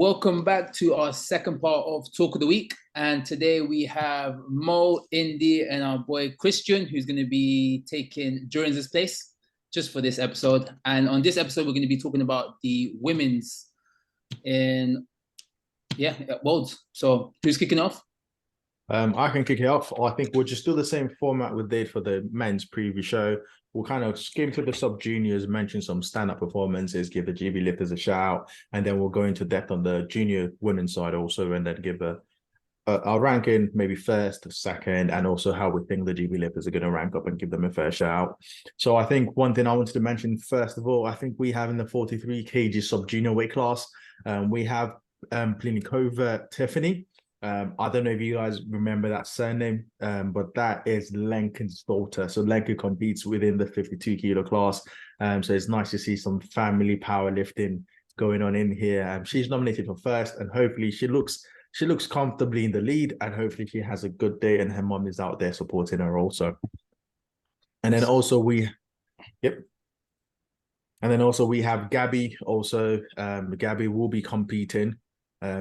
Welcome back to our second part of Talk of the Week. And today we have Mo, Indy, and our boy Christian, who's going to be taking Duran's place just for this episode. And on this episode, we're going to be talking about the women's in Worlds. So who's kicking off? I can kick it off. I think we'll just do the same format we did for the men's preview show. We'll kind of skim through the sub-juniors, mention some stand-up performances, give the GB lifters a shout out, and then we'll go into depth on the junior women's side also, and then give our ranking, maybe first, second, and also how we think the GB lifters are going to rank up and give them a fair shout out. So I think one thing I wanted to mention, first of all, I think we have in the 43 kg sub-junior weight class, we have Plinikova Tiffany. I don't know if you guys remember that surname, but that is Lenken's daughter. So Lenken competes within the 52 kilo class. So it's nice to see some family powerlifting going on in here. She's nominated for first, and hopefully she looks comfortably in the lead, and hopefully she has a good day and her mom is out there supporting her also. And then also we have Gabby also. Gabby will be competing.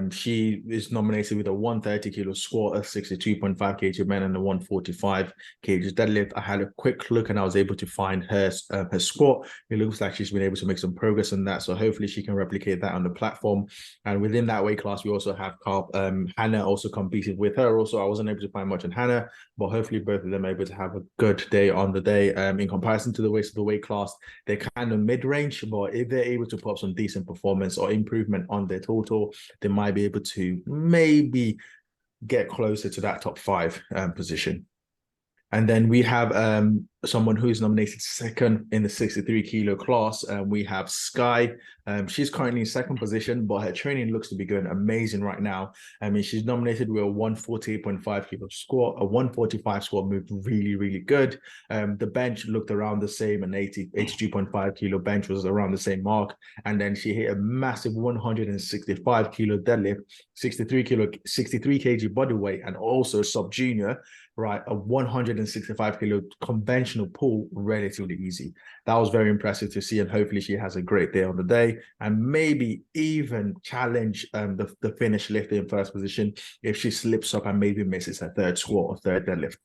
She is nominated with a 130 kilo squat, a 62.5 kg men, and a 145 kg deadlift. I had a quick look and I was able to find her squat. It looks like she's been able to make some progress on that. So hopefully she can replicate that on the platform. And within that weight class, we also have Hannah also competing with her. Also, I wasn't able to find much on Hannah, but hopefully both of them are able to have a good day on the day. In comparison to the rest of the weight class, they're kind of mid-range, but if they're able to put up some decent performance or improvement on their total, they might be able to maybe get closer to that top 5 position. And then we have someone who's nominated second in the 63 kilo class. We have Sky. She's currently in second position, but her training looks to be going amazing right now. I mean, she's nominated with a 148.5 kilo squat, a 145 squat moved really, really good. The bench looked around the same, an 82.5 kilo bench was around the same mark. And then she hit a massive 165 kilo deadlift, 63 kg body weight, and also sub-junior, right, a 165 kilo conventional pull, relatively easy. That was very impressive to see, and hopefully she has a great day on the day and maybe even challenge the finish lift in first position if she slips up and maybe misses her third squat or third deadlift.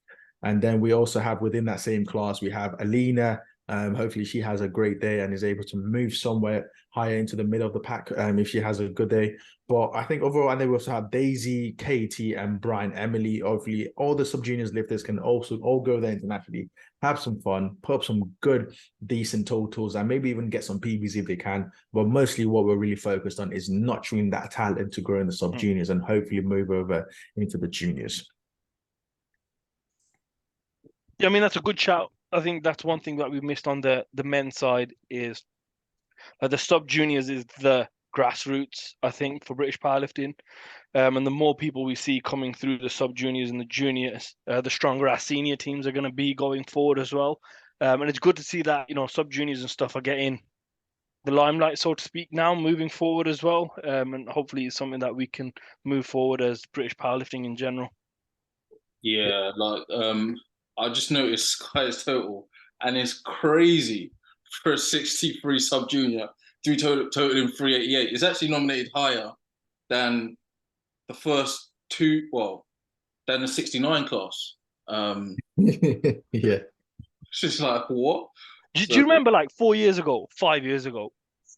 And then we also have within that same class, we have Alina. Hopefully she has a great day and is able to move somewhere higher into the middle of the pack if she has a good day. But I think overall, and then we also have Daisy, Katie, and Brian, Emily. Hopefully all the sub-juniors lifters can also all go there internationally, have some fun, put up some good, decent totals, and maybe even get some PBs if they can. But mostly what we're really focused on is nurturing that talent to grow in the sub-juniors and hopefully move over into the juniors. Yeah, I mean, that's a good shout. I think that's one thing that we've missed on the men's side is the sub-juniors is the grassroots, I think, for British powerlifting. And the more people we see coming through the sub-juniors and the juniors, the stronger our senior teams are going to be going forward as well. And it's good to see that, sub-juniors and stuff are getting the limelight, so to speak, now moving forward as well. And hopefully it's something that we can move forward as British powerlifting in general. Yeah, I just noticed Sky's total, and it's crazy for a 63 sub-junior, total in 388. It's actually nominated higher than the first two, than the 69 class. Yeah. It's just like, what? Do you remember 5 years ago,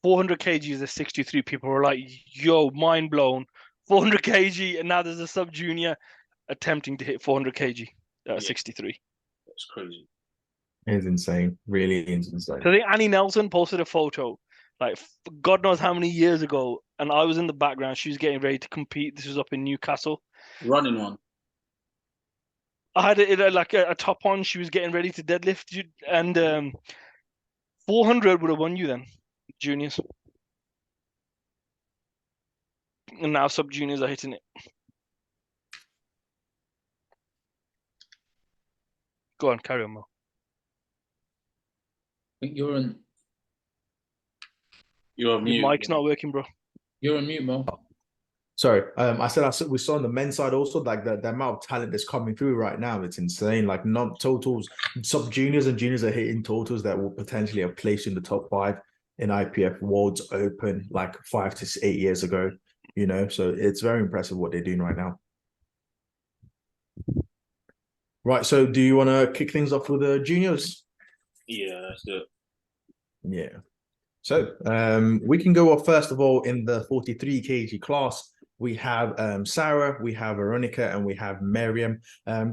400 kg is a 63, people were like, yo, mind blown, 400 kg, and now there's a sub-junior attempting to hit 400 kg at 63. That's crazy. It's insane. Really is insane. So I think Annie Nelson posted a photo, God knows how many years ago, and I was in the background. She was getting ready to compete. This was up in Newcastle. Running one. I had it a top on. She was getting ready to deadlift, and 400 would have won you then, juniors. And now sub-juniors are hitting it. Go on, carry on, Mo. I think you're on mute. Your mic's not working, bro. You're on mute, Mo. Sorry, I said we saw on the men's side also the amount of talent that's coming through right now. It's insane. Not totals, sub juniors and juniors are hitting totals that will potentially have placed in the top 5 in IPF Worlds Open 5 to 8 years ago. you know, so it's very impressive what they're doing right now. Right, so do you want to kick things off with the juniors? Yeah, that's it. Yeah. So we can go off first of all in the 43 kg class. We have Sarah, we have Veronica, and we have Miriam.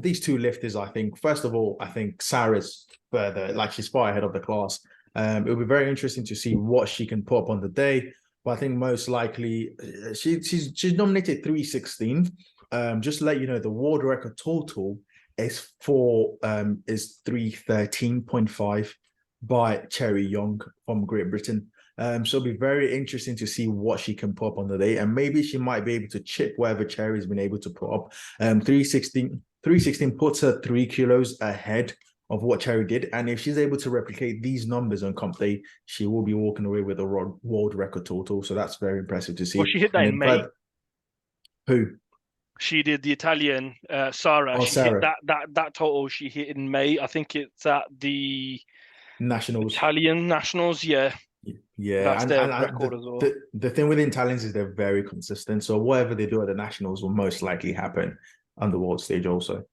These two lifters, I think, first of all, I think Sarah's further, like she's far ahead of the class. It'll be very interesting to see what she can put up on the day. But I think most likely she's nominated 316. Just to let you know, the world record total is 313.5 by Cherry Young from Great Britain. So it'll be very interesting to see what she can put up on the day, and maybe she might be able to chip whatever Cherry's been able to put up. 316 puts her 3 kilos ahead of what Cherry did, and if she's able to replicate these numbers on comp day, she will be walking away with a world record total. So that's very impressive to see. Well, she hit that in May. Who? She did the Italian Sarah. Oh, she Sarah. hit that total. She hit in May. I think it's at the Nationals. Italian Nationals. Yeah. Yeah, That's their and record as well. The thing with the Italians is they're very consistent. So whatever they do at the Nationals will most likely happen on the world stage also.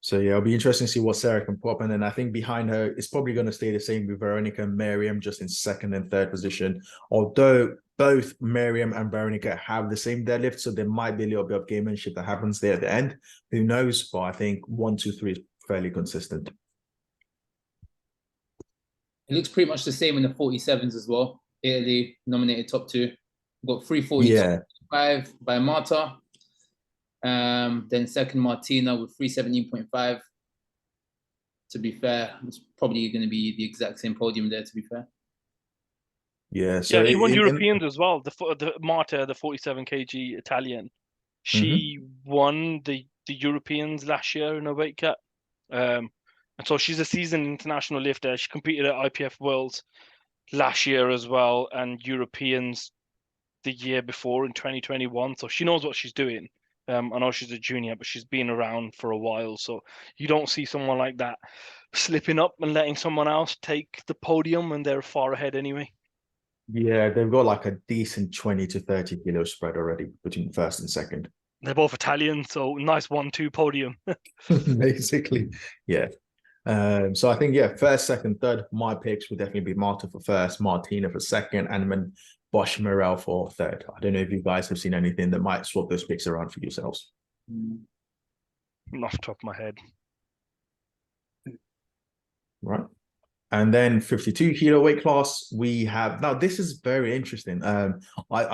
So yeah, it'll be interesting to see what Sarah can pop. And then I think behind her, it's probably going to stay the same with Veronica and Miriam, just in second and third position. Although both Miriam and Veronica have the same deadlift, so there might be a little bit of gamemanship that happens there at the end. Who knows? But I think 1, 2, 3 is fairly consistent. It looks pretty much the same in the 47s as well. Italy nominated top 2. We've got 342.5 by Marta. Then second Martina with 317.5. To be fair, it's probably going to be the exact same podium there, to be fair. Yeah, so yeah, she won Europeans as well. The Marta, the 47 kg Italian, she won the Europeans last year in a weight cut. And so she's a seasoned international lifter. She competed at IPF Worlds last year as well, and Europeans the year before in 2021. So she knows what she's doing. I know she's a junior, but she's been around for a while. So you don't see someone like that slipping up and letting someone else take the podium when they're far ahead anyway. Yeah, they've got like a decent 20 to 30 kilo spread already between first and second. They're both Italian, so nice 1-2 podium. Basically, yeah. So I think, yeah, first, second, third, my picks would definitely be Marta for first, Martina for second, and then Bosch Morel for third. I don't know if you guys have seen anything that might swap those picks around for yourselves. Off the top of my head. Right. And then 52 kilo weight class, we have, now this is very interesting. I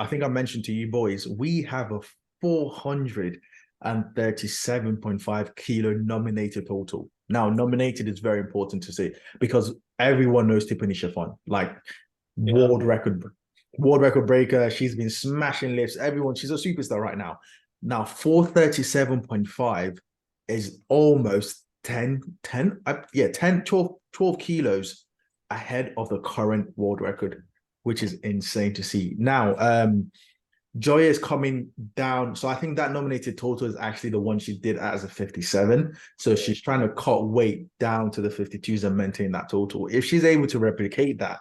think I mentioned to you boys, we have a 437.5 kilo nominated total. Now, nominated is very important to say because everyone knows Tiffany Chiffon, like world record breaker. She's been smashing lifts. Everyone, she's a superstar right now. Now, 437.5 is almost 12 kilos ahead of the current world record, which is insane to see. Now, Joya is coming down. So I think that nominated total is actually the one she did as a 57. So she's trying to cut weight down to the 52s and maintain that total. If she's able to replicate that,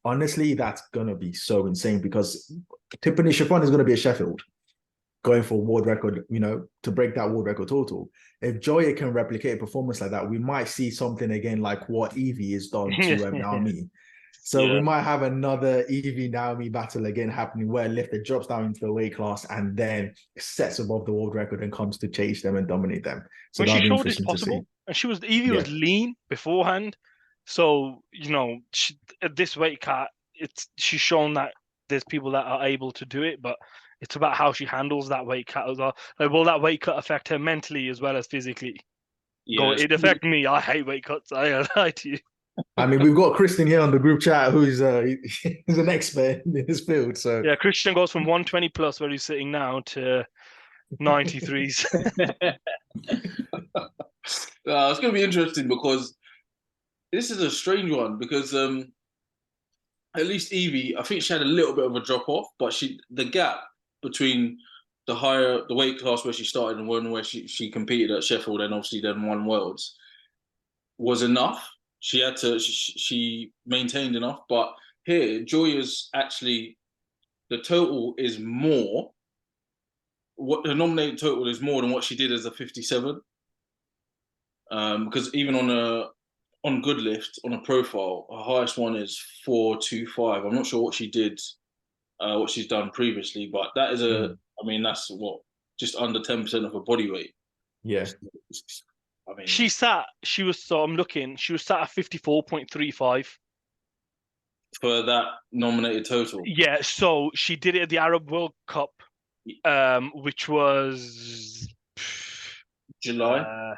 honestly, that's going to be so insane because Tiffany Chiffon is going to be at Sheffield going for world record, you know, to break that world record total. If Joya can replicate a performance like that, we might see something again like what Evie has done to Naomi. So we might have another Evie Naomi battle again happening where lifter drops down into the weight class and then sets above the world record and comes to chase them and dominate them. So she showed it's possible, and Evie was lean beforehand. So you know, at this weight cut, she's shown that there's people that are able to do it, but it's about how she handles that weight cut as well. Like, will that weight cut affect her mentally as well as physically? Yeah, it affects me. I hate weight cuts. I lie to you. I mean, we've got Christian here on the group chat who's he's an expert in his field. So yeah, Christian goes from 120 plus where he's sitting now to 93s. It's going to be interesting because this is a strange one because at least Evie, I think she had a little bit of a drop off, but the gap between the weight class where she started and one where she competed at Sheffield and obviously then won Worlds was enough. She maintained enough, but here Joya's actually the total is more. What the nominated total is more than what she did as a 57. Because even on good lift on a profile, her highest one is 425. I'm not sure what she did, what she's done previously, but that is I mean, that's what, just under 10% of her body weight. Yeah. I mean, she was sat at 54.35. for that nominated total. Yeah, so she did it at the Arab World Cup, which was July.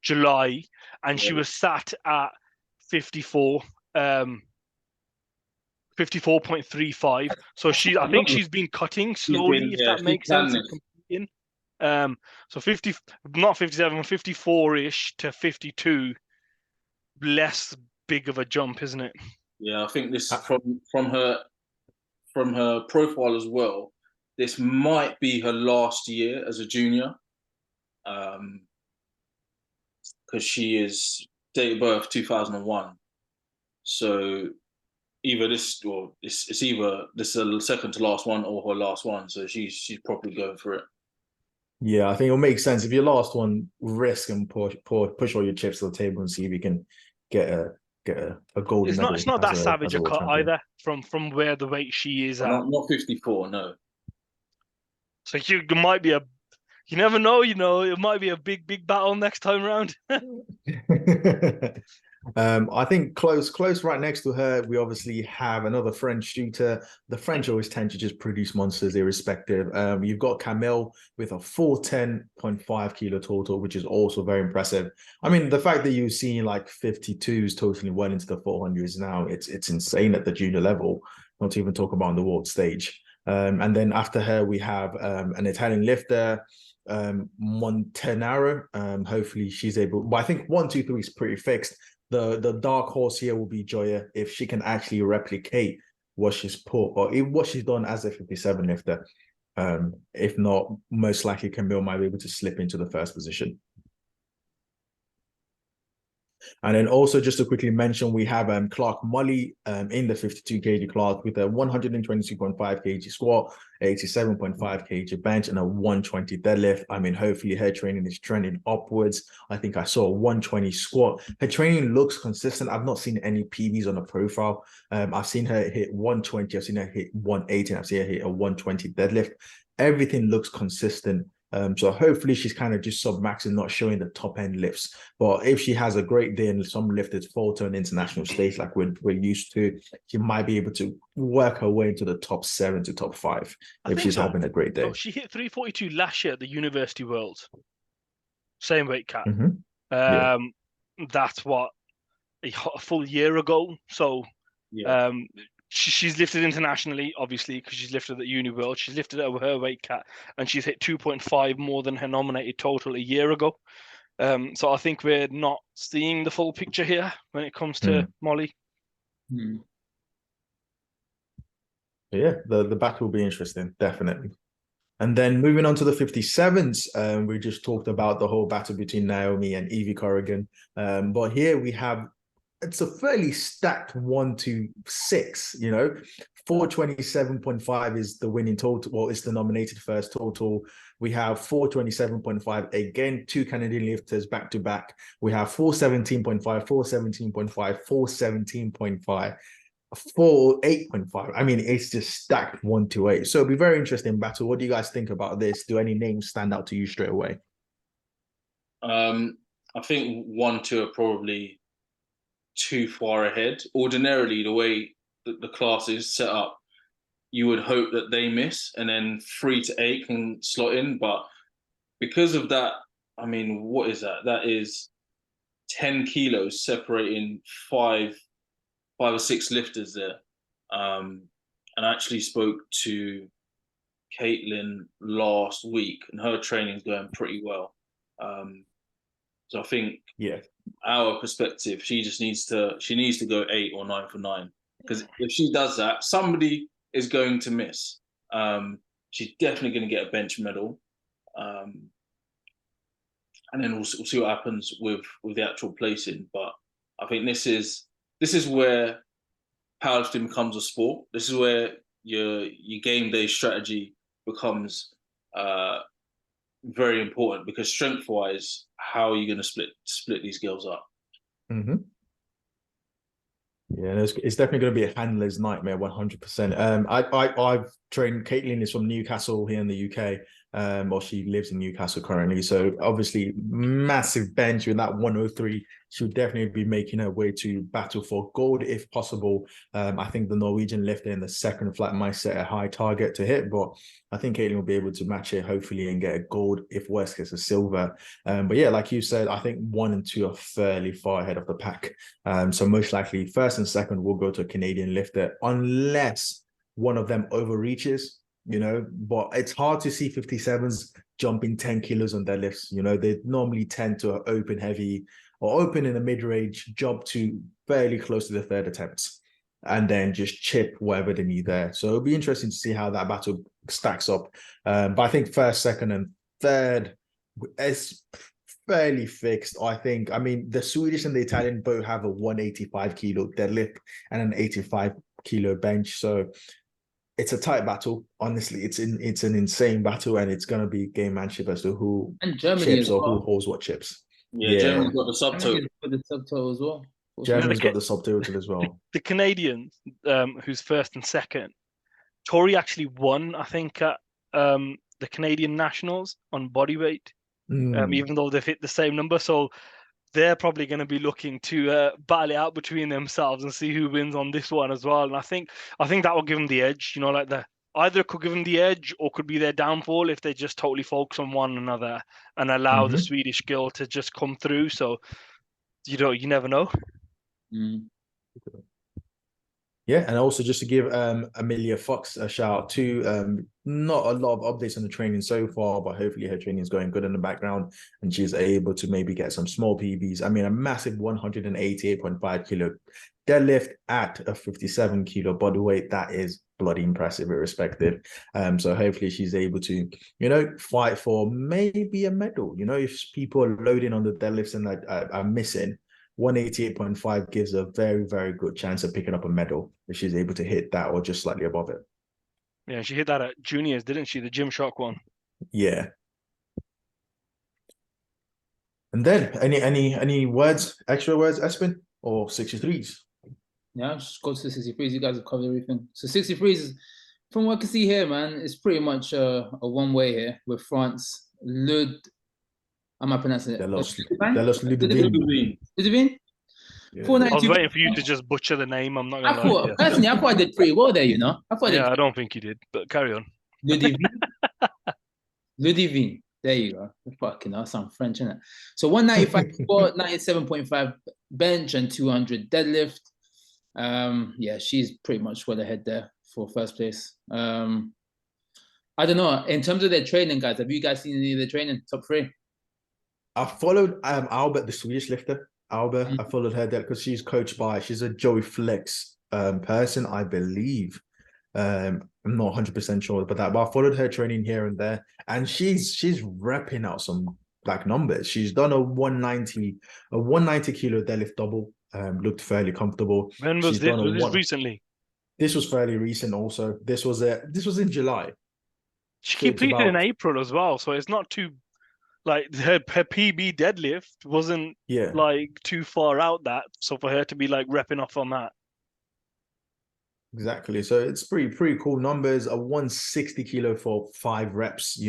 July, and Yeah. she was sat at 54.35. So I think she's been cutting slowly, if that makes sense, and competing. So 50, not 57, 54-ish to 52, less big of a jump, isn't it? Yeah, I think this from her profile as well. This might be her last year as a junior, because she is date of birth 2001. So either this or it's either this is the second to last one or her last one. So she's probably going for it. Yeah, I think it'll make sense. If your last one, risk and push all your chips to the table and see if you can get a golden medal. It's not that savage a world cut champion. either from where the weight she is at. Not 54, no. So you might be you never know, it might be a big battle next time around. I think close right next to her, we obviously have another French shooter. The French always tend to just produce monsters irrespective. You've got Camille with a 410.5 kilo total, which is also very impressive. I mean, the fact that you've seen like 52s totally well into the 400s now, it's insane at the junior level, not to even talk about on the world stage. And then after her, we have an Italian lifter, Montanaro. Hopefully she's able, but I think 1, 2, 3 is pretty fixed. The dark horse here will be Joya, if she can actually replicate what she's put or what she's done as a 57 lifter. If not, most likely Camille might be able to slip into the first position. And then also just to quickly mention, we have Clark Mully in the 52 kg class with a 122.5 kg squat, 87.5 kg bench, and a 120 deadlift. I mean, hopefully her training is trending upwards. I think I saw a 120 squat. Her training looks consistent. I've not seen any PBs on the profile. I've seen her hit 120. I've seen her hit 180. I've seen her hit a 120 deadlift. Everything looks consistent. So hopefully she's kind of just sub-maxing, not showing the top end lifts. But if she has a great day and some lifters fall to an international stage like we're used to, she might be able to work her way into the top 7 to top 5 if she's having a great day. So she hit 342 last year at the University Worlds. Same weight cat. That's what, a full year ago. So she's lifted internationally, obviously, because she's lifted at Uni World. She's lifted at her weight cat, and she's hit 2.5 more than her nominated total a year ago. So I think we're not seeing the full picture here when it comes to Molly. Yeah, the battle will be interesting, definitely. And then moving on to the 57s, we just talked about the whole battle between Naomi and Evie Corrigan. But here we have, it's a fairly stacked 1 to 6, 427.5 is the winning total. Well, it's the nominated first total. We have 427.5, again, 2 Canadian lifters back to back. We have 417.5, 417.5, 417.5. 4.8.5. I mean, it's just stacked 1 to 8. So it'll be a very interesting battle. What do you guys think about this? Do any names stand out to you straight away? I think 1, 2 are probably too far ahead. Ordinarily, the way that the class is set up, you would hope that they miss and then 3 to 8 can slot in. But because of that, I mean, what is that? That is 10 kilos separating 5 or 6 lifters there. And I actually spoke to Caitlin last week, and her training's going pretty well. So I think, our perspective, she needs to go 8 or 9 for 9, because if she does that, somebody is going to miss. She's definitely going to get a bench medal, and then we'll see what happens with the actual placing. But I think this is where powerlifting becomes a sport. This is where your game day strategy becomes very important, because strength wise, how are you going to split these girls up? Mm-hmm. Yeah, it's definitely going to be a handler's nightmare, 100%. I've trained. Caitlin is from Newcastle here in the UK, or she lives in Newcastle currently. So obviously, massive bench with that 103. She'll definitely be making her way to battle for gold if possible. I think the Norwegian lifter in the second flat might set a high target to hit, but I think Caitlin will be able to match it hopefully and get a gold, if worst case a silver. But yeah, like you said, I think 1 and 2 are fairly far ahead of the pack. So most likely first and second will go to a Canadian lifter unless one of them overreaches, but it's hard to see 57s jumping 10 kilos on their lifts. They normally tend to open heavy or open in the mid-range, jump to fairly close to the third attempts, and then just chip whatever they need there. So it'll be interesting to see how that battle stacks up. But I think first, second, and third is fairly fixed, I think. I mean, the Swedish and the Italian both have a 185 kilo deadlift and an 85 kilo bench. So it's a tight battle. Honestly, it's an insane battle, and it's going to be gamemanship as to who chips or who holds what chips. Yeah, Germany's got the subtotal. Got the subtotal as well. Germany's got the subtotal as well. The Canadians, who's first and second, Tori actually won, I think, at the Canadian Nationals on bodyweight, even though they've hit the same number. So they're probably going to be looking to battle it out between themselves and see who wins on this one as well. And I think that will give them the edge. Like either could give them the edge or could be their downfall if they just totally focus on one another and allow the Swedish girl to just come through. So you never know. Yeah, and also just to give Amelia Fox a shout out too. Not a lot of updates on the training so far, but hopefully her training is going good in the background and she's able to maybe get some small PBs. I mean, a massive 188.5 kilo deadlift at a 57 kilo body weight. That is bloody impressive, irrespective. So hopefully she's able to, fight for maybe a medal. If people are loading on the deadlifts and are missing, 188.5 gives a very, very good chance of picking up a medal if she's able to hit that or just slightly above it. Yeah, she hit that at juniors, didn't she? The Gymshark one. Yeah. And then any extra words, Espen, or 63s? Yeah, just go to the 63s. You guys have covered everything. So 63s, from what I can see here, man, it's pretty much a one-way here with France. Am I pronouncing it? Ludovine. Yeah. I was waiting for you to just butcher the name. I'm not going to lie. Personally, I thought I did pretty well there, I don't think you did, but carry on. Ludivine. There you go. Fucking hell, sound French, innit? So 195 squat, 97.5 bench, and 200 deadlift. Yeah, she's pretty much well ahead there for first place. I don't know. In terms of their training, guys, have you guys seen any of their training? Top 3? I followed Albert, the Swedish lifter. I followed her there because she's a Joey Flex person, I believe. I'm not 100% sure about that, but I followed her training here and there, and she's repping out some numbers. She's done a 190 kilo deadlift double. Looked fairly comfortable. When was this? Was this recently? This was fairly recent. Also, this was in July. She completed in April as well, so it's not too. Her PB deadlift wasn't too far out that, so for her to be repping off on that. Exactly. So it's pretty cool numbers. A 160 kilo for 5 reps,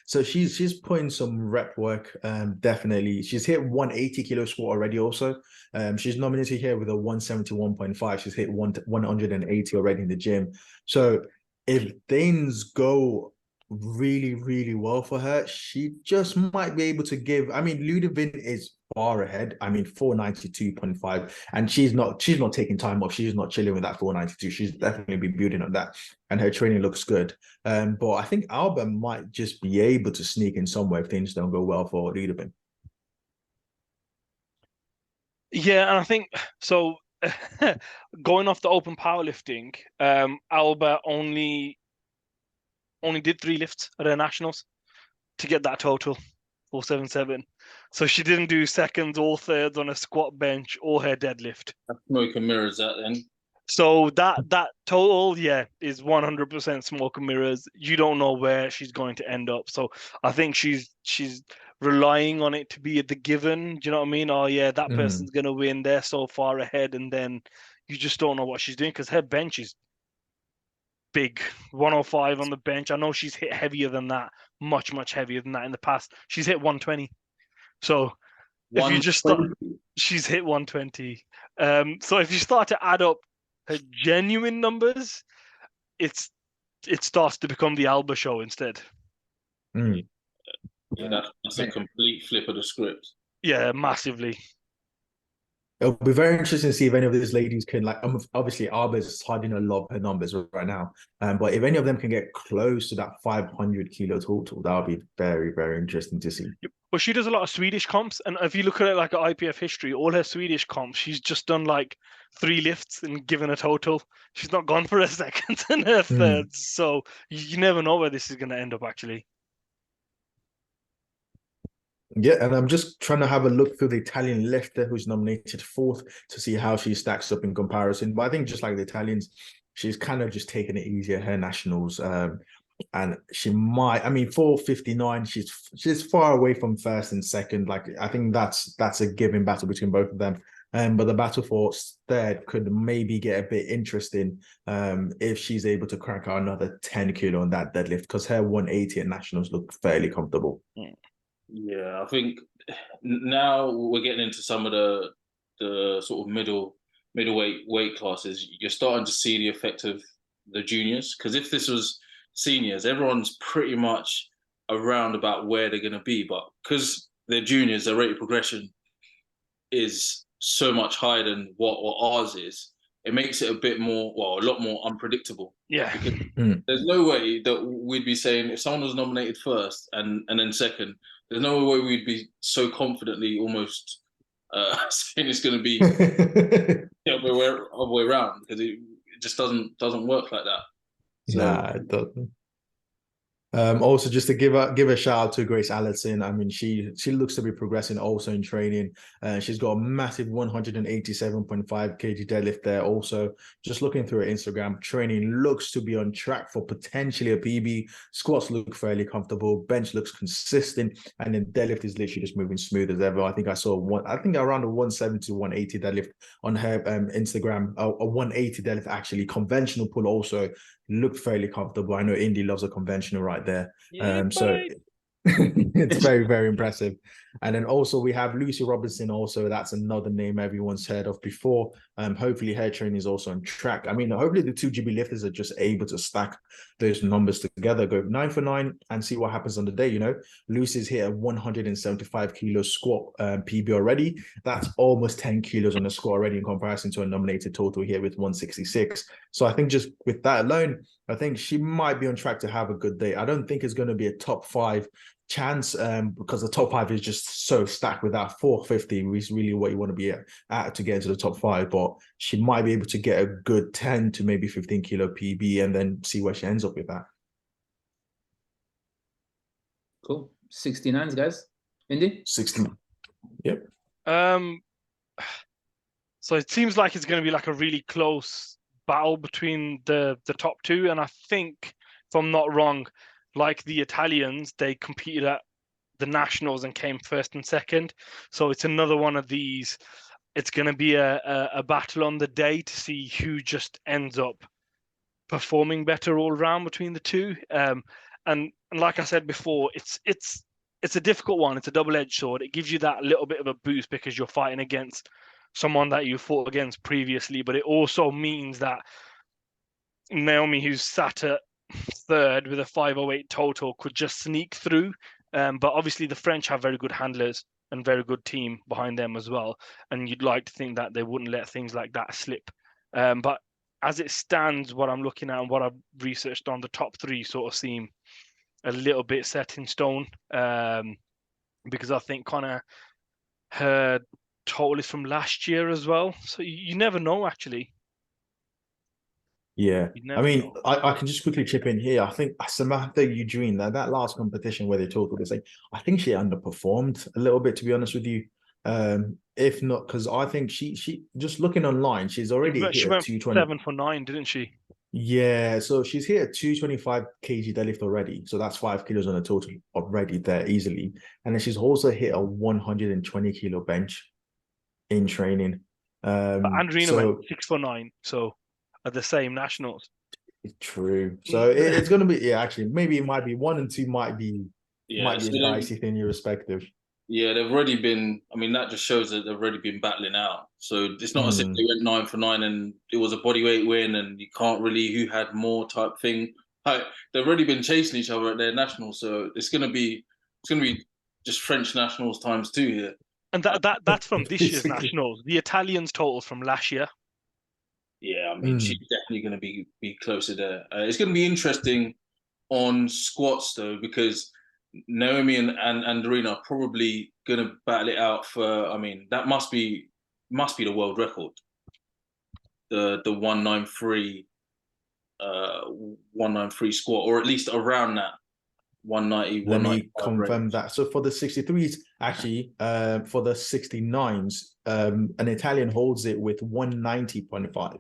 So she's putting some rep work. Definitely. She's hit 180 kilo squat already also. She's nominated here with a 171.5. She's hit 180 already in the gym. So if things go really, really well for her, she just might be able to give. I mean, Ludovine is far ahead. I mean, 492.5, and she's not taking time off. She's not chilling with that 492. She's definitely been building on that, and her training looks good. But I think Alba might just be able to sneak in somewhere if things don't go well for Ludovine. Yeah, and I think so. Going off the open powerlifting, Alba only did 3 lifts at her nationals to get that total 477. So she didn't do seconds or thirds on a squat bench or her deadlift. Smoke and mirrors that then. So that total, yeah, is 100% smoke and mirrors. You don't know where she's going to end up. So I think she's relying on it to be the given. Do you know what I mean? Oh yeah, that person's gonna win. They're so far ahead, and then you just don't know what she's doing because her bench is big. 105 on the bench. I know she's hit heavier than that, much heavier than that in the past. She's hit 120. So if you just start, 120. she's hit 120. So if you start to add up her genuine numbers, it starts to become the Alba show instead. Mm. Yeah, that's a complete flip of the script. Yeah, massively. It'll be very interesting to see if any of these ladies can, like, obviously Arba's hiding a lot of her numbers right now, but if any of them can get close to that 500 kilo total, that would be very, very interesting to see. But she does a lot of Swedish comps, and if you look at it like an IPF history, all her Swedish comps, she's just done like 3 lifts and given a total. She's not gone for a second and a third, so you never know where this is going to end up actually. Yeah, and I'm just trying to have a look through the Italian lifter who's nominated 4th to see how she stacks up in comparison. But I think just like the Italians, she's kind of just taking it easy at her nationals. And she might, I mean, 4:59, she's far away from first and second. Like, I think that's a given battle between both of them. But the battle for third could maybe get a bit interesting if she's able to crack out another 10 kilo on that deadlift, because her 180 at nationals look fairly comfortable. Yeah, I think now we're getting into some of the sort of middleweight weight classes. You're starting to see the effect of the juniors, because if this was seniors, everyone's pretty much around about where they're going to be, but because they're juniors, their rate of progression is so much higher than what ours is. It makes it a bit more, well, a lot more unpredictable. Yeah. Because there's no way that we'd be saying if someone was nominated first and then second, there's no way we'd be so confidently almost saying it's going to be the other way around, because it just doesn't work like that. So, nah, it doesn't. Also, just to give a shout out to Grace Allison. I mean, she looks to be progressing also in training. She's got a massive 187.5 kg deadlift there. Also, just looking through her Instagram, training looks to be on track for potentially a PB. Squats look fairly comfortable. Bench looks consistent, and then deadlift is literally just moving smooth as ever. I think I saw around a 170 to 180 deadlift on her Instagram. A 180 deadlift actually. Conventional pull also looked fairly comfortable. I know Indy loves a conventional right there. Yeah, so it's very, very impressive. And then also we have Lucy Robinson also. That's another name everyone's heard of before. Hopefully her training is also on track. I mean, hopefully the 2GB lifters are just able to stack those numbers together, go 9 for 9 and see what happens on the day. You know, Lucy's hit a 175 kilo squat PB already. That's almost 10 kilos on the squat already in comparison to a nominated total here with 166. So I think just with that alone, I think she might be on track to have a good day. I don't think it's going to be a top 5 chance because the top 5 is just so stacked with that 450 is really what you want to be at to get into the top 5, but she might be able to get a good 10 to maybe 15 kilo PB and then see where she ends up with that. Cool. 69s, guys. Indy? 60. Yep. So it seems like it's going to be like a really close battle between the top 2, and I think, if I'm not wrong, like the Italians, they competed at the nationals and came first and second. So it's another one of these. It's going to be a battle on the day to see who just ends up performing better all around between the two. And like I said before, it's a difficult one. It's a double-edged sword. It gives you that little bit of a boost because you're fighting against someone that you fought against previously, but it also means that Naomi, who's sat at third with a 508 total, could just sneak through. But obviously the French have very good handlers and very good team behind them as well. And you'd like to think that they wouldn't let things like that slip. But as it stands, what I'm looking at and what I've researched on, the top 3 sort of seem a little bit set in stone. Because I think kind of her total is from last year as well. So you never know, actually. Yeah, I mean, I can just quickly chip in here. I think Samantha Eugene, that last competition where they totaled this, I think she underperformed a little bit, to be honest with you. If not, because I think she just looking online, she's already hit She a went 220. 7 for 9, didn't she? Yeah, so she's hit a 225 kg deadlift already. So that's 5 kilos on a total already there easily. And then she's also hit a 120 kilo bench in training. But Andrina So went 6 for 9, so at the same nationals. true. So it's gonna be actually maybe it might be 1 and 2 might be Yeah, a so dicey thing irrespective. yeah, they've already been. I mean, that just shows that they've already been battling out. So it's not as if they went 9 for 9 and it was a bodyweight win, and you can't really who had more type thing. Like, they've already been chasing each other at their nationals, so it's gonna be just French nationals times 2 here. And that's from this year's Basically. nationals. The Italians' totals from last year. Yeah, I mean, she's definitely going to be closer there. It's going to be interesting on squats though, because Naomi and Andrina are probably going to battle it out for. I mean, that must be the world record. The 193 193 squat, or at least around that 190. Let me 195 confirm range. that. So for the 63s, actually, for the 69s, an Italian holds it with 190.5.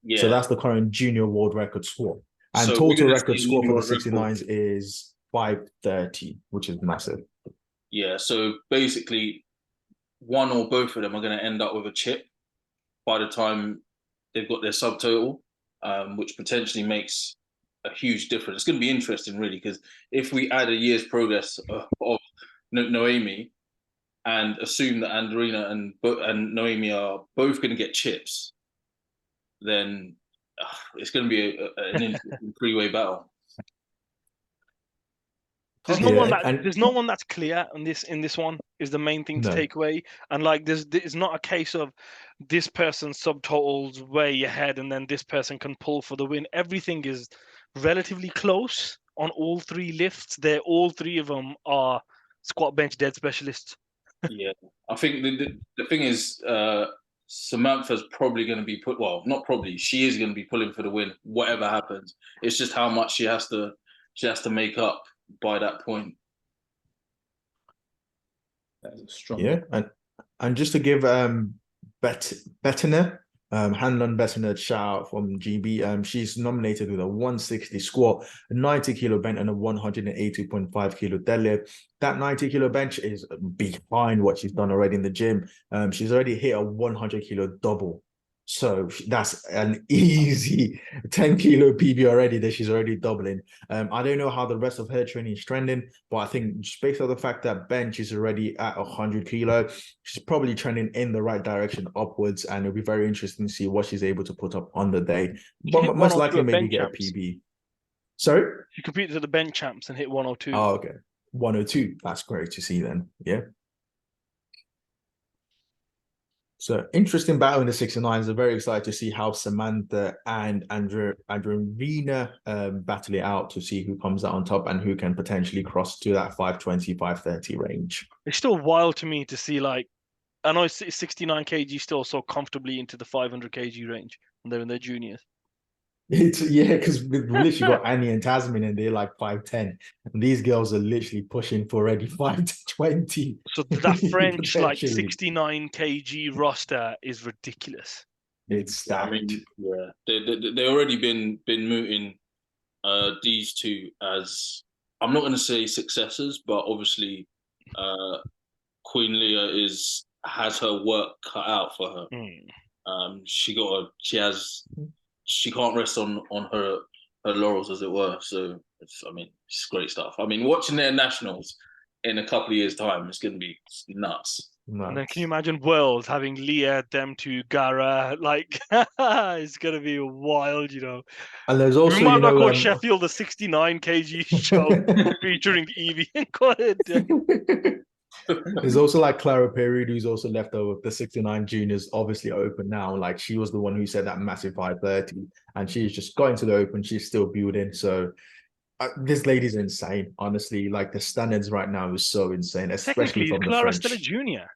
Yeah. So that's the current junior world record score. And So we're total gonna record see score for the world record. 69s is 530, which is massive. Yeah. So basically, one or both of them are going to end up with a chip by the time they've got their subtotal, which potentially makes a huge difference. It's going to be interesting, really, because if we add a year's progress of Noemi and assume that Andrina and Noemi are both going to get chips, then it's going to be an interesting three-way battle. There's no one that's clear in this one is the main thing to take away. And like there's not a case of this person's subtotals way ahead and then this person can pull for the win. Everything is relatively close on all 3 lifts. All 3 of them are squat, bench, dead specialists. Yeah, I think the thing is, Samantha's probably going to be not probably, she is going to be pulling for the win, whatever happens. It's just how much she has to make up by that point. That is a strong. Yeah, and just to give Bettina, Hanlon Bettina a shout out from GB. She's nominated with a 160 squat, a 90 kilo bench, and a 180.5 kilo deadlift. That 90 kilo bench is behind what she's done already in the gym. She's already hit a 100 kilo double. So that's an easy 10 kilo PB already that she's already doubling. I don't know how the rest of her training is trending, but I think just based on the fact that bench is already at 100 kilo, she's probably trending in the right direction upwards, and it'll be very interesting to see what she's able to put up on the day. But most likely maybe get a PB. Sorry? She competed at the bench champs and hit 102. Oh, okay. 102. That's great to see then. Yeah. So interesting battle in the 69s. I'm very excited to see how Samantha and Andrina battle it out to see who comes out on top and who can potentially cross to that 520, 530 range. It's still wild to me to see, like, I know 69 kg still so comfortably into the 500 kg range and they're in their juniors. Because we've literally got Annie and Tasmin and they're like 5'10", and these girls are literally pushing for already 5'20". So that French like 69 kg roster is ridiculous. It's stacked. I mean, yeah, they already been mooting these two as, I'm not going to say successors, but obviously Queen Leah has her work cut out for her. She can't rest on her laurels, as it were. So it's great stuff. I mean, watching their nationals in a couple of years' time, it's going to be nuts. And then can you imagine Worlds having Leah, them two, Gara? Like, it's going to be wild, you know. And there's also, we might not call Sheffield the 69 kg show featuring Evie and call it. There's also like Clara Perry, who's also left over. The 69 juniors obviously open now. Like, she was the one who said that massive 530, and she's just going to the open. She's still building. So this lady's insane, honestly. Like, the standards right now is so insane, especially from the Clara French. Still a junior?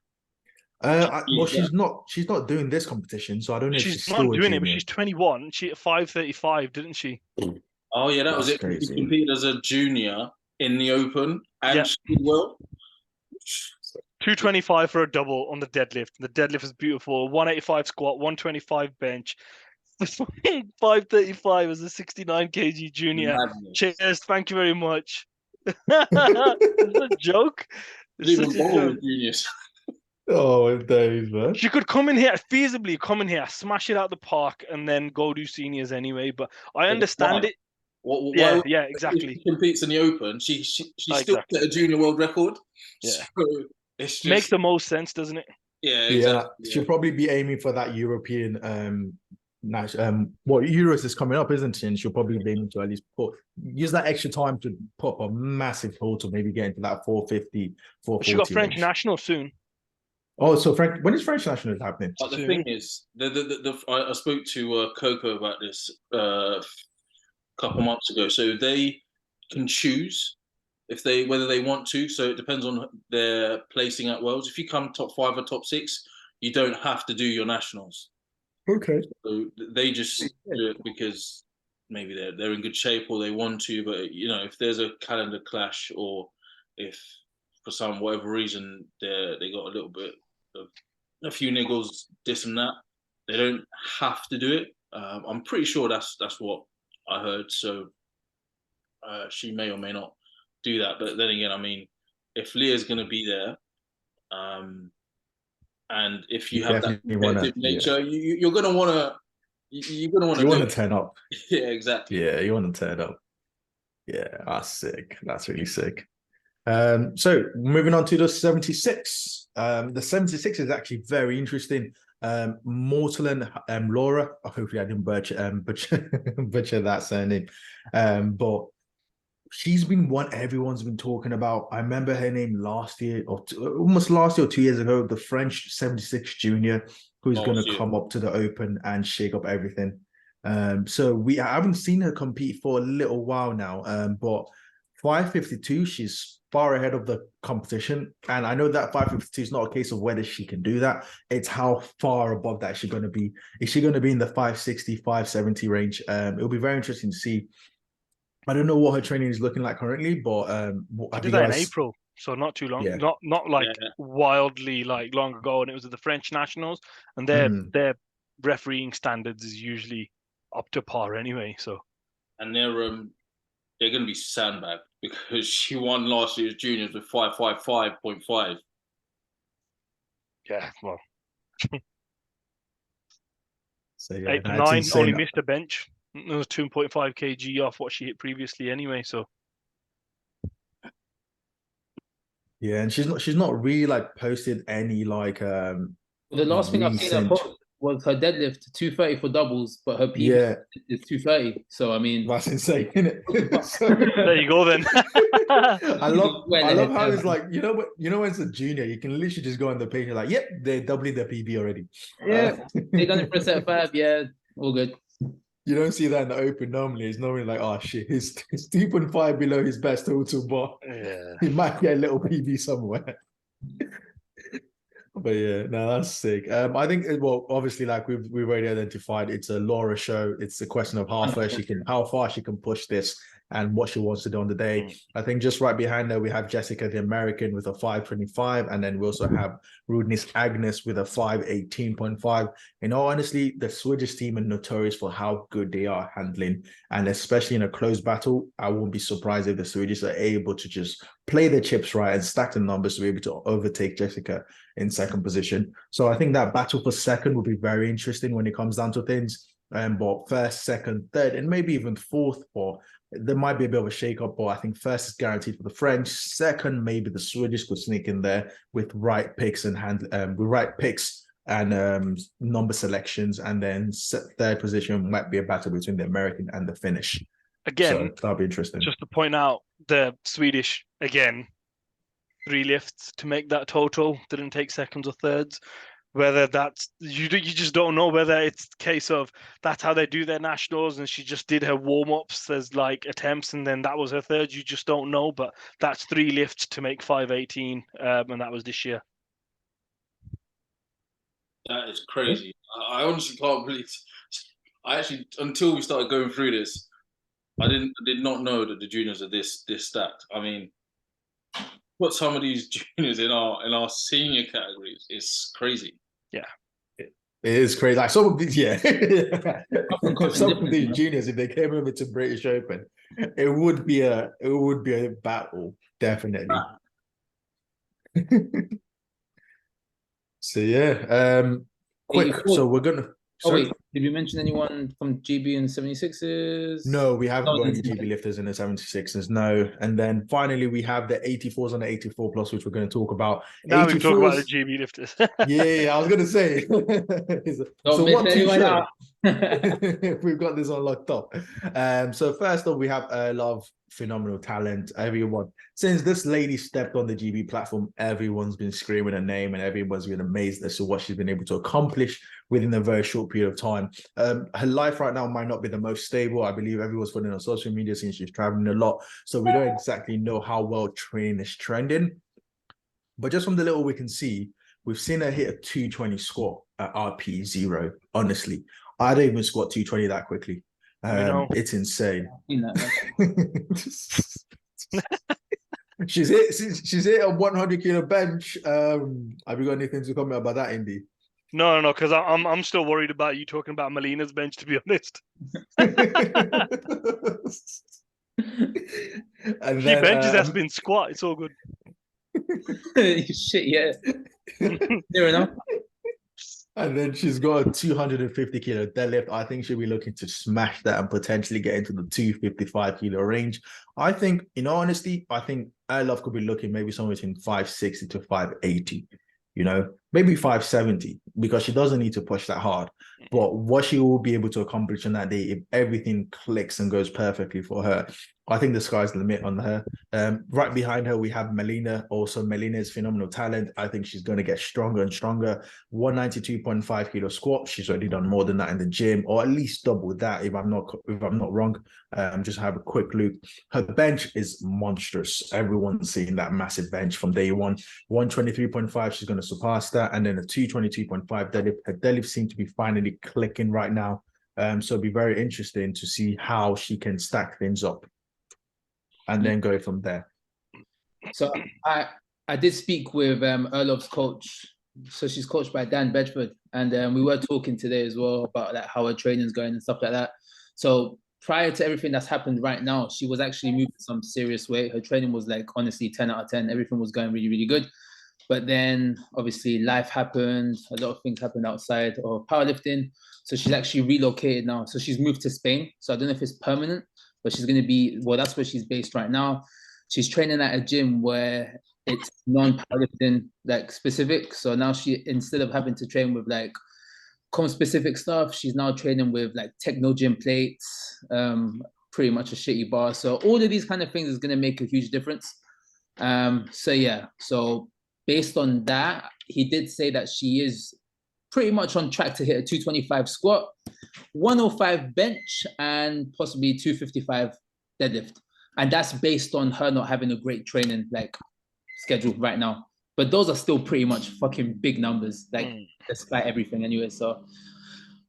Well, she's not doing this competition, so I don't know if she's not still doing a it, but she's 21. She hit 535, didn't she? Oh yeah, that was it. Crazy. She competed as a junior in the open, and she did well. 225 for a double on the deadlift. The deadlift is beautiful. 185 squat, 125 bench. 535 as a 69 kg junior. Madness. Cheers. Thank you very much. It's a joke. It's Even such a bowl joke. with juniors. Oh, days, man. She could come in here, feasibly come in here, smash it out the park, and then go do seniors anyway. But I understand it. Why Yeah, if exactly. she competes in the Open, she still Exactly. set a junior world record. Yeah. So it's just Makes the most sense, doesn't it? yeah, Yeah, exactly. she'll probably be aiming for that European what Euros is coming up, isn't she? And she'll probably be aiming to at least use that extra time to put a massive total, maybe get into that 450, 440. She got French range. national soon. Oh, so when is French national happening? But the Soon. thing is, I spoke to Coco about this a couple months ago. So they can choose whether they want to. So it depends on their placing at Worlds. If you come top 5 or top 6, you don't have to do your nationals. Okay. So they just do it because maybe they're in good shape or they want to. But if there's a calendar clash or if for whatever reason they got a little bit of a few niggles, this and that, they don't have to do it. I'm pretty sure that's what I heard. So she may or may not do that. But then again, I mean, if Leah's going to be there, and if you have that competitive nature, you're going to want to. You're going to want to. You want to turn up. Yeah, exactly. Yeah, you want to turn up. Yeah, that's sick. That's really sick. So moving on to the 76. The 76 is actually very interesting. Mortal and Laura. Hopefully I didn't butcher that surname. But she's been one everyone's been talking about. I remember her name last year or almost last year or 2 years ago, the French 76 junior who's going to come up to the Open and shake up everything. So I haven't seen her compete for a little while now. But 552, she's far ahead of the competition. And I know that 552 is not a case of whether she can do that. It's how far above that is she going to be. Is she going to be in the 560, 570 range? It'll be very interesting to see. I don't know what her training is looking like currently, but I did that in April, so not too long. Yeah. Not like wildly like long ago, and it was at the French nationals, and their refereeing standards is usually up to par anyway. So, and they're going to be sandbagged because she won last year's juniors with 555.5. Yeah, well, so yeah, 8 to 9 only missed a bench. It was 2.5 kg off what she hit previously anyway. So yeah, and she's not really like posted any like The last thing I've seen her post was her deadlift 230 for doubles, but her PB is 230. So I mean, that's insane, isn't it? So, there you go then. I love how it's like, when it's a junior, you can literally just go on the page and like, yep, they're doubling their PB already. Yeah, they done it for a set of 5. Yeah, all good. You don't see that in the Open normally. It's normally like, oh shit, he's 2.5 below his best total, but he might get a little PB somewhere. But yeah, no, that's sick. I think, well, obviously, like we've already identified, it's a Laura show. It's a question of how far she can push this and what she wants to do on the day. I think just right behind her, we have Jessica, the American, with a 525, and then we also have Rudnis Agnes with a 518.5. In all honesty, the Swedish team are notorious for how good they are handling, and especially in a close battle, I won't be surprised if the Swedish are able to just play the chips right and stack the numbers to be able to overtake Jessica in second position. So I think that battle for second will be very interesting when it comes down to things. But first, second, third, and maybe even fourth, or there might be a bit of a shake-up, but I think first is guaranteed for the French. Second, maybe the Swedish could sneak in there with right picks and number selections, and then third position might be a battle between the American and the Finnish. Again, so that'll be interesting. Just to point out, the Swedish again, 3 lifts to make that total. Didn't take seconds or thirds. Whether that's you just don't know whether it's a case of that's how they do their nationals and she just did her warm-ups as like attempts and then that was her third. You just don't know, but that's 3 lifts to make 518, and that was this year. That is crazy. I honestly can't believe. I actually, until we started going through this, I did not know that the juniors are this stacked. I mean, put some of these juniors in our senior categories, it's crazy. It is crazy. Like some of these, yeah. Coaching Some of different, these man. juniors, if they came over to British Open, it would be a battle, definitely. So yeah. Quick. 84. So we're gonna. Oh Sorry. wait, did you mention anyone from GB and 76s? No, we haven't No, got any it's- GB lifters in the 76ers. No. And then finally we have the 84s and the 84 plus, which we're going to talk about. Now we can talk about the 84s. GB lifters. Yeah, I was gonna say. Don't So miss what to anyone show? out. We've got this on locked up. So first off, we have a lot of phenomenal talent. Everyone, since this lady stepped on the GB platform, everyone's been screaming her name and everyone's been amazed as to what she's been able to accomplish within a very short period of time. Her life right now might not be the most stable. I believe everyone's putting on social media since she's traveling a lot. So we don't exactly know how well training is trending. But just from the little we can see, we've seen her hit a 220 squat at RP0. Honestly, I don't even squat 220 that quickly. It's insane. You know, She's hit a 100 kilo bench. Have you got anything to comment about that, Indy? No, because I'm still worried about you talking about Melina's bench, to be honest. And She then, benches has been squat. It's all good. shit, yeah. Fair enough. And then she's got a 250 kilo deadlift. I think she'll be looking to smash that and potentially get into the 255 kilo range. I think, in all honesty, I think Love could be looking maybe somewhere between 560 to 580, maybe 570, because she doesn't need to push that hard. But what she will be able to accomplish on that day, if everything clicks and goes perfectly for her, I think the sky's the limit on her. Right behind her, we have Melina. Also, Melina is phenomenal talent. I think she's going to get stronger and stronger. 192.5 kilo squat. She's already done more than that in the gym, or at least double that if I'm not wrong. Just have a quick look. Her bench is monstrous. Everyone's seen that massive bench from day one. 123.5. She's going to surpass that, and then a 222.5 deadlift. Her deadlift seems to be finally clicking right now. So it'll be very interesting to see how she can stack things up and then go from there. So I did speak with Erlov's coach. So she's coached by Dan Bedford, and we were talking today as well about like how her training's going and stuff like that. So prior to everything that's happened right now, she was actually moving some serious weight. Her training was like honestly 10 out of 10. Everything was going really, really good. But then obviously life happened. A lot of things happened outside of powerlifting. So she's actually relocated now. So she's moved to Spain. So I don't know if it's permanent, but she's going to be, well, that's where she's based right now. She's training at a gym where it's non-powerlifting like specific. So now she, instead of having to train with like specific stuff, she's now training with like techno gym plates, pretty much a shitty bar. So all of these kind of things is going to make a huge difference. So yeah, so based on that, he did say that she is pretty much on track to hit a 225 squat, 105 bench, and possibly 255 deadlift. And that's based on her not having a great training like schedule right now. But those are still pretty much fucking big numbers, like despite everything anyway. So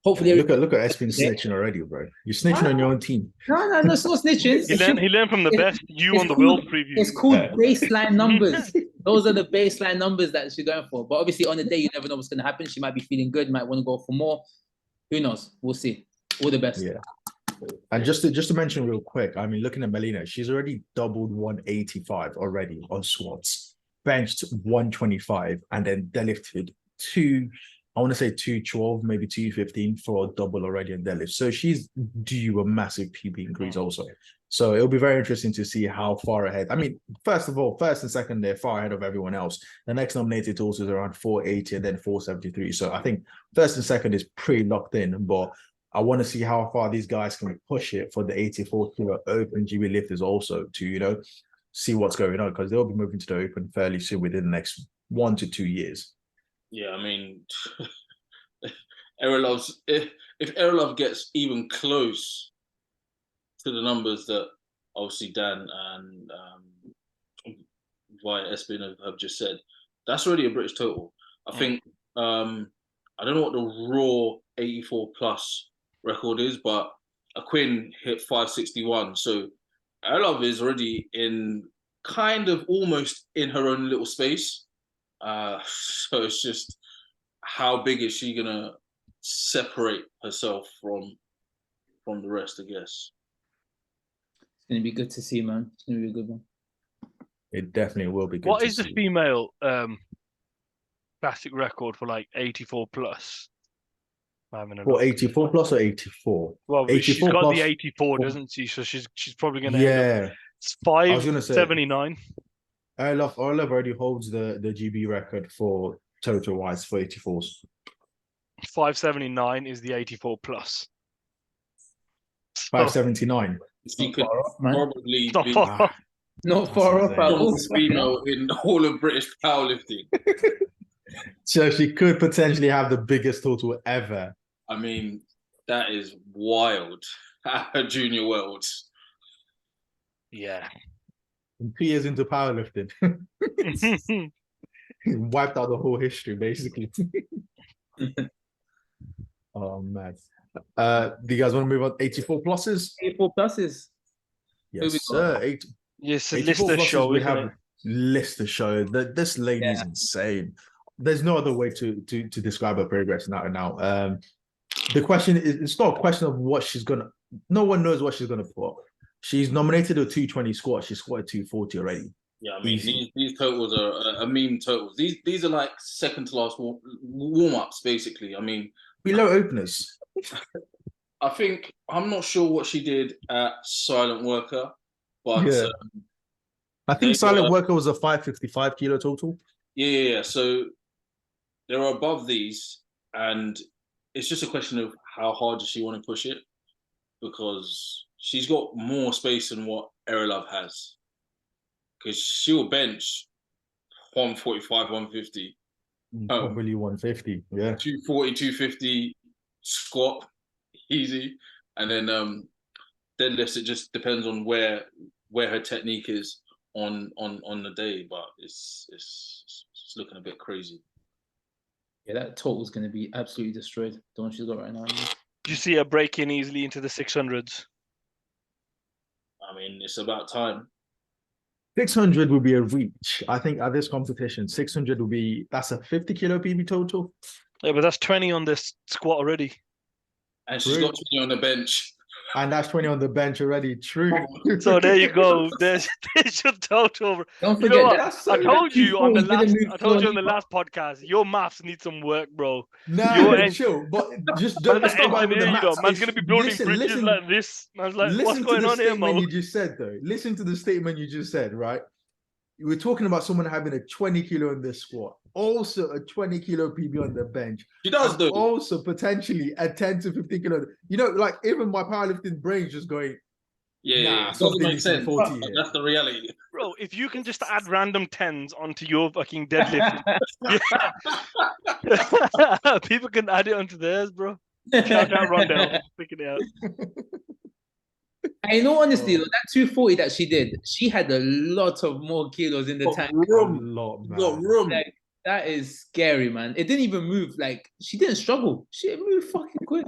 hopefully, look at Espin snitching already, bro. You're snitching on your own team. No, it's not snitching. He learned from the best. You on the world preview. It's called baseline numbers. Those are the baseline numbers that she's going for. But obviously, on the day, you never know what's going to happen. She might be feeling good, might want to go for more. Who knows? We'll see. All the best. Yeah. And just to mention real quick, I mean, looking at Melina, she's already doubled 185 already on squats, benched 125, and then deadlifted I want to say 212, maybe 215 for a double already in deadlift. So she's due a massive PB increase also. So it'll be very interesting to see how far ahead. I mean, first of all, first and second, they're far ahead of everyone else. The next nominated also is around 480 and then 473. So I think first and second is pretty locked in, but I want to see how far these guys can push it for the 84 kilo open GB lifters also to, see what's going on, because they'll be moving to the open fairly soon within the next 1 to 2 years. Yeah, I mean, if Erlov gets even close to the numbers that obviously Dan and via Espin have just said, that's already a British total. I think I don't know what the raw 84 plus record is, but Aquin hit 561. So Erlov is already in kind of almost in her own little space. So it's just how big is she gonna separate herself from the rest, I guess. It's gonna be good to see, man. It's gonna be a good one. It definitely will be good. What to is the see. female classic record for like 84 plus? For 84 plus or 84? Well, 84 she's got plus, the 84, doesn't she? So she's probably going to end up. yeah. It's I was gonna say 579. Orlov already holds the GB record for total wise for 84s. 579 is the 84 plus. 579. She could Far off, man. probably Not be far off. Not That's far off insane. at the all. strongest female in all of British powerlifting. So she could potentially have the biggest total ever. I mean, that is wild. At Junior Worlds. Yeah. 2 years into powerlifting. Wiped out the whole history, basically. Oh man. Do you guys want to move on? 84 pluses? 84 pluses. Who we Yes, got? sir. Yes, a 84 Lister pluses, show, we isn't have it? Lister show. This lady is insane. There's no other way to describe her progress now. The question is, it's not a question of what she's gonna. No one knows what she's gonna put. She's nominated a 220 squat. She squatted 240 already. Yeah, I mean, Easy. these totals are meme totals. These are like second to last warm ups, basically. I mean, Below openers. I think I'm not sure what she did at Silent Worker, but Yeah. I think they Silent were- Worker was a 555 kilo total. yeah. So they're above these, and it's just a question of how hard does she want to push it, because she's got more space than what Erelov has. Because she'll bench 145, 150. Probably 150. Yeah. 240, 250 squat, easy. And then deadlifts, it just depends on where her technique is on the day, but it's looking a bit crazy. Yeah, that total's gonna be absolutely destroyed. The one she's got right now. Do you see her breaking easily into the 600s? I mean, it's about time. 600 will be a reach. I think at this competition, 600 will be, that's a 50 kilo PB total. Yeah, but that's 20 on this squat already. And she's Really? got 20 on the bench. And that's 20 on the bench already. True. So there you go. There's your total. Don't You forget know what? that's I told you on the 240 didn't move I told you on slowly. the last podcast, your maths need some work, bro. No, You're en- chill. But just Man's let's an go back with the engineer, you know. maths. Man's gonna be building bridges Listen, like this. Man's like, what's listen to going the on here, statement Mo? you just said, though. Listen to the statement you just said, right? We're talking about someone having a 20 kilo in the squat, also a 20 kilo PB on the bench. She does, and though. also potentially a 10 to 15 kilo. You know, like even my powerlifting brain's just going, Yeah, nah, it doesn't something make needs to be sense. 40 But here. that's the reality. Bro, if you can just add random tens onto your fucking deadlift, people can add it onto theirs, bro. Shout out Rondell, picking it out. And in all honesty, though, that 240 that she did, she had a lot of more kilos in the Got tank. A room. lot, man. Got room. Like, that is scary, man. It didn't even move. Like, she didn't struggle. She moved fucking quick.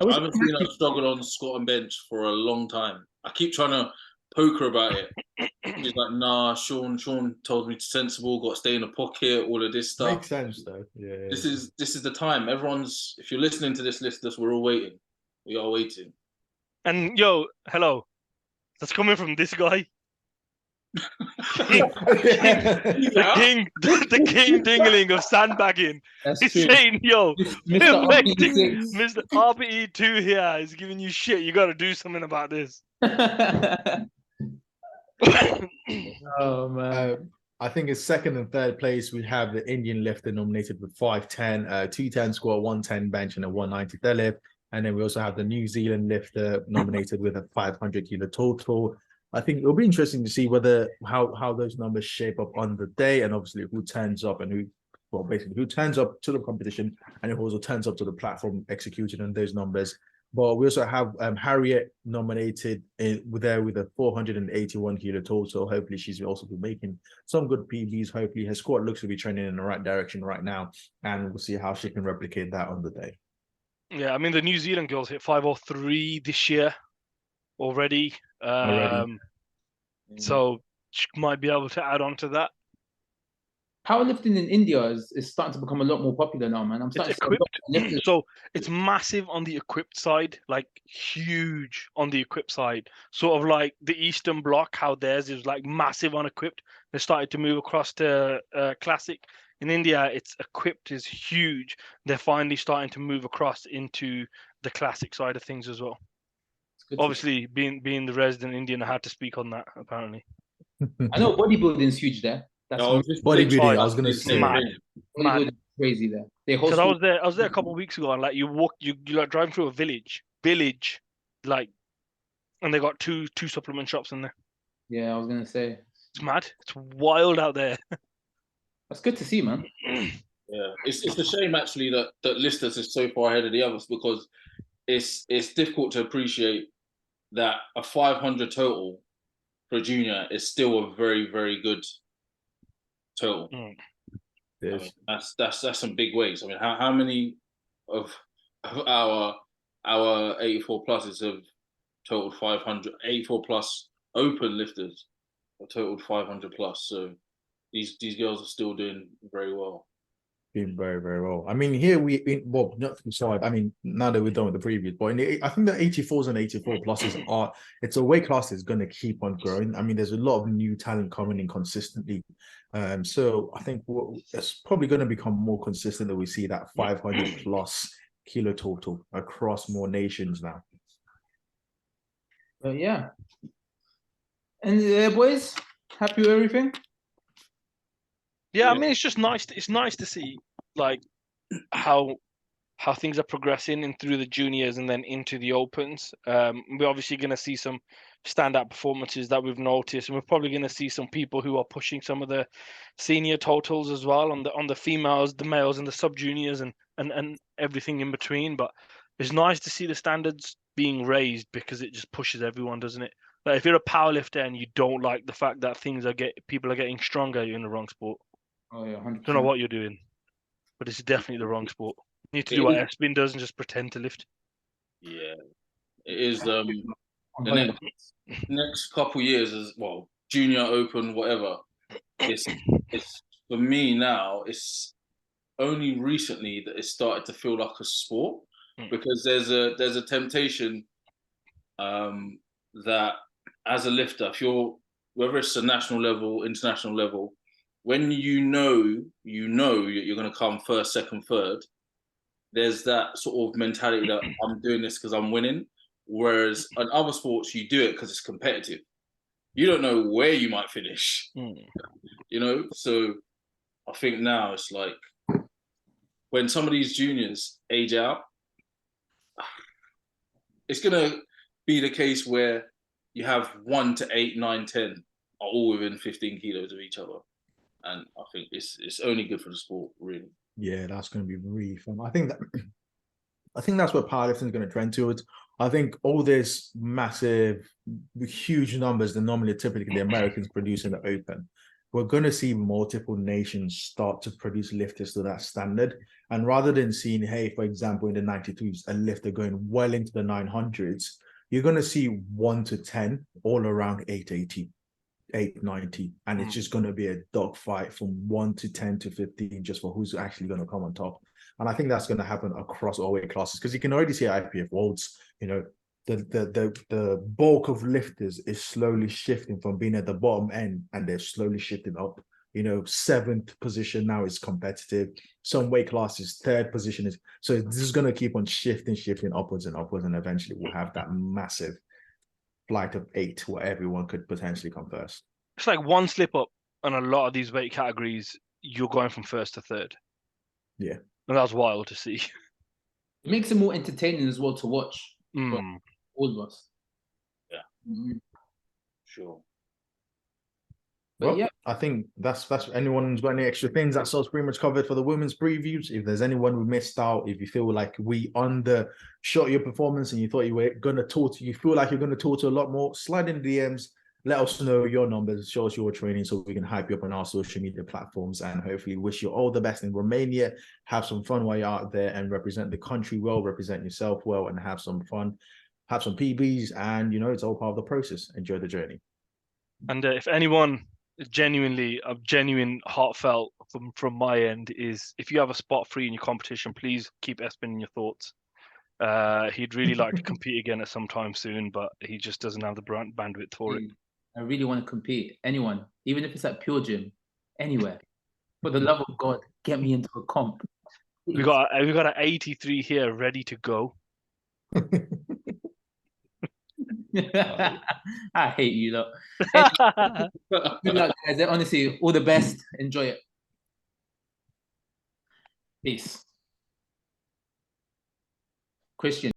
I haven't seen her struggle on squat and bench for a long time. I keep trying to poke her about it. She's like, nah, Sean told me to sensible, got to stay in the pocket, all of this stuff. Makes sense, though. Yeah. This is the time. Everyone's, if you're listening to this list, we're all waiting. We are waiting. And yo, hello. That's coming from this guy. The king dingling of sandbagging. That's He's true. saying, yo, Mr. perfecting RP6. Mr. RPE2 here is giving you shit. You got to do something about this. Oh, man. I think in second and third place, we have the Indian lifter nominated with 510, 210 squat, 110 bench, and a 190 deadlift. And then we also have the New Zealand lifter nominated with a 500 kilo total. I think it'll be interesting to see how those numbers shape up on the day, and obviously who turns up and who turns up to the competition and who also turns up to the platform executing on those numbers. But we also have Harriet nominated with a 481 kilo total. Hopefully she's also been making some good PBs. Hopefully her squat looks to be trending in the right direction right now, and we'll see how she can replicate that on the day. Yeah, I mean, the New Zealand girls hit 503 this year already. So which might be able to add on to that. Powerlifting in India is starting to become a lot more popular now, man. I'm It's starting to see a lot equipped, more lifters. so it's massive on the equipped side, like huge on the equipped side. Sort of like the Eastern Bloc, how theirs is like massive on equipped. They started to move across to classic. In India, it's equipped is huge. They're finally starting to move across into the classic side of things as well. It's good to see. Obviously, being the resident Indian, I had to speak on that. Apparently, I know bodybuilding's huge there. That's I was just Bodybuilding, literally I was gonna the same say. mad. thing. bodybuilding's crazy there. They host. Because I was there a couple of weeks ago, and like you like driving through a village, like, and they got two supplement shops in there. Yeah, I was gonna say It's mad. It's wild out there. that's good to see, man. Yeah, it's a shame actually that Listers is so far ahead of the others, because it's difficult to appreciate that a 500 total for a junior is still a very, very good total. I mean, that's some big weights. I mean, how many of our 84 pluses have totaled 500? 84 plus open lifters have totaled 500 plus. So these girls are still doing very well. Doing very, very well. I mean, here not sorry. I mean, now that we're done with the previous, but I think the 84s and 84 pluses it's a weight class that's going to keep on growing. I mean, there's a lot of new talent coming in consistently. So I think it's probably going to become more consistent that we see that 500 plus kilo total across more nations now. But yeah. And boys, happy with everything? Yeah, I mean, it's just nice. It's nice to see like how things are progressing in through the juniors and then into the opens. We're obviously going to see some standout performances that we've noticed, and we're probably going to see some people who are pushing some of the senior totals as well on the females, the males, and the sub juniors, and everything in between. But it's nice to see the standards being raised, because it just pushes everyone, doesn't it? Like if you're a powerlifter and you don't like the fact that people are getting stronger, you're in the wrong sport. Oh yeah, 100%. Don't know what you're doing, but it's definitely the wrong sport. You need to do what Espin does and just pretend to lift. Yeah, it is. The next couple years as well, junior open, whatever. It's for me now. It's only recently that it started to feel like a sport, because there's a temptation that as a lifter, if you're, whether it's a national level, international level, when you know you're going to come first, second, third, there's that sort of mentality that I'm doing this because I'm winning. Whereas in other sports, you do it because it's competitive. You don't know where you might finish, you know? So I think now it's like when some of these juniors age out, it's going to be the case where you have 1 to 8, 9, 10 are all within 15 kilos of each other. And I think it's only good for the sport, really. Yeah, that's going to be really fun. I think that's what powerlifting is going to trend towards. I think all this massive, huge numbers that normally typically the Americans produce in the open, we're going to see multiple nations start to produce lifters to that standard. And rather than seeing, hey, for example, in the 92s, a lifter going well into the 900s, you're going to see 1 to 10 all around 880. 890, and it's just going to be a dogfight from 1 to 10 to 15 just for who's actually going to come on top. And I think that's going to happen across all weight classes, because you can already see at IPF Worlds, you know, the bulk of lifters is slowly shifting from being at the bottom end, and they're slowly shifting up. You know, 7th position now is competitive. Some weight classes, 3rd position is. So this is going to keep on shifting upwards, and eventually we'll have that massive flight of 8 where everyone could potentially come first. It's like one slip up on a lot of these weight categories, you're going from 1st to 3rd. Yeah. And that's wild to see. It makes it more entertaining as well to watch for all of us. Yeah. Sure. But well, yeah, I think that's anyone's got any extra things. That's us pretty much covered for the women's previews. If there's anyone we missed out, if you feel like we undershot your performance and you thought you were going to talk to, you feel like you're going to talk to a lot more, slide in the DMs, let us know your numbers, show us your training so we can hype you up on our social media platforms, and hopefully wish you all the best in Romania. Have some fun while you're out there and represent the country well, represent yourself well, and have some fun, have some PBs, and you know, it's all part of the process. Enjoy the journey. And if anyone genuine heartfelt from my end is, if you have a spot free in your competition, please keep Espen in your thoughts. He'd really like to compete again at some time soon, but he just doesn't have the bandwidth for it. I really want to compete. Anyone, even if it's at Pure Gym, anywhere. For the love of God, get me into a comp. We got an 83 here ready to go. I hate you lot. Anyway, good luck, guys. Honestly, all the best. Enjoy it. Peace. Christian.